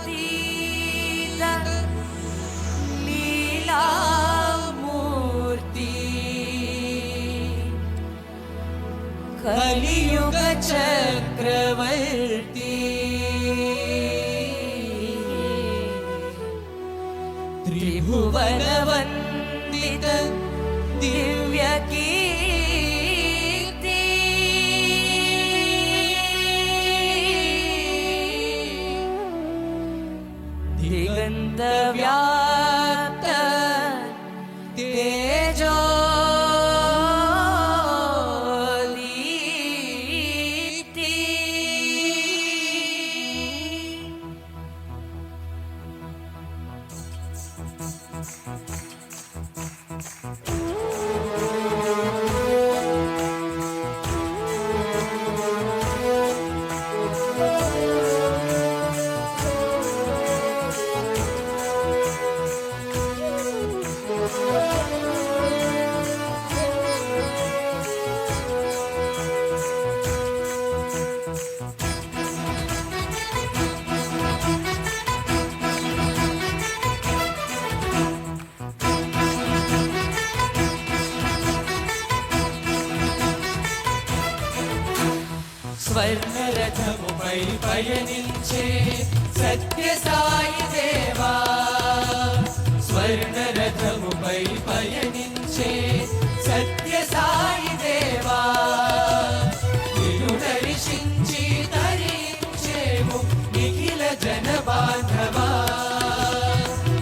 कालातीत लीलामूर्ति कलियुग चक्रवर्ती त्रिभुवन वंदित दिव्य कीर्ति दिगंत व्याप्त तेजो స్వర్ణరథముపై పయనించే సత్య సాయి దేవా స్వర్ణరథముపై పయనించే సత్య సాయి దేవా నిన్ను దర్శించి తరించేము నిఖిల జన బాంధవా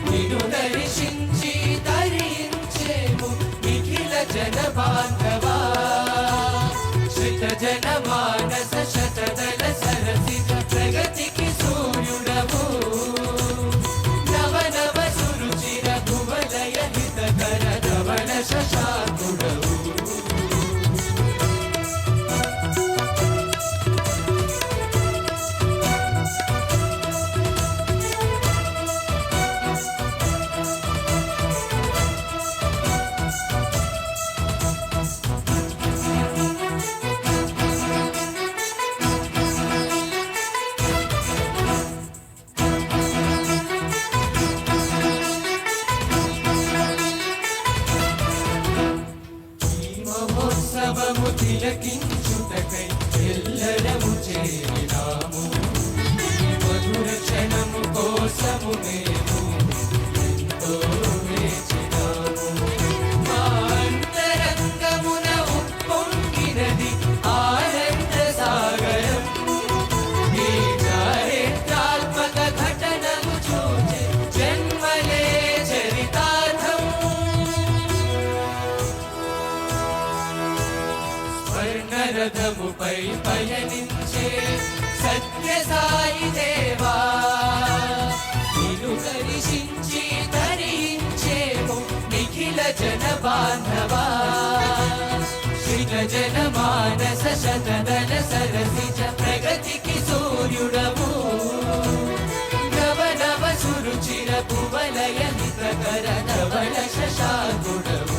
నిన్ను దర్శించి తరించేము నిఖిల జన బాంధవా జన మానస శతదళ సరసిజ ప్రగతికి సూర్యుడవు నవ నవ సురుచిర భువలయ హితకర ధవళ శశాంకుడవు మహోత్సవము తిలకించుటకై ఎల్లరము చేరినాము మధుర క్షణము కోసము మేము ఎంతో వేచినాము మా అంతరంగమున ఉప్పొంగినది ఆనంద సాగరం ఈ చారిత్రాత్మక ఘటనము చూచే జన్మలే చరితార్థం స్వర్ణరథముపై పయనించే సత్య సాయి దేవా నిన్ను దర్శించి తరించేము నిఖిల జన బాంధవా శ్రీల జన మానస శతదళ సరసిజ ప్రగతికి సూర్యుడవు నవ నవ సురుచిర భువలయ హితకర ధవళ శశాంకుడవు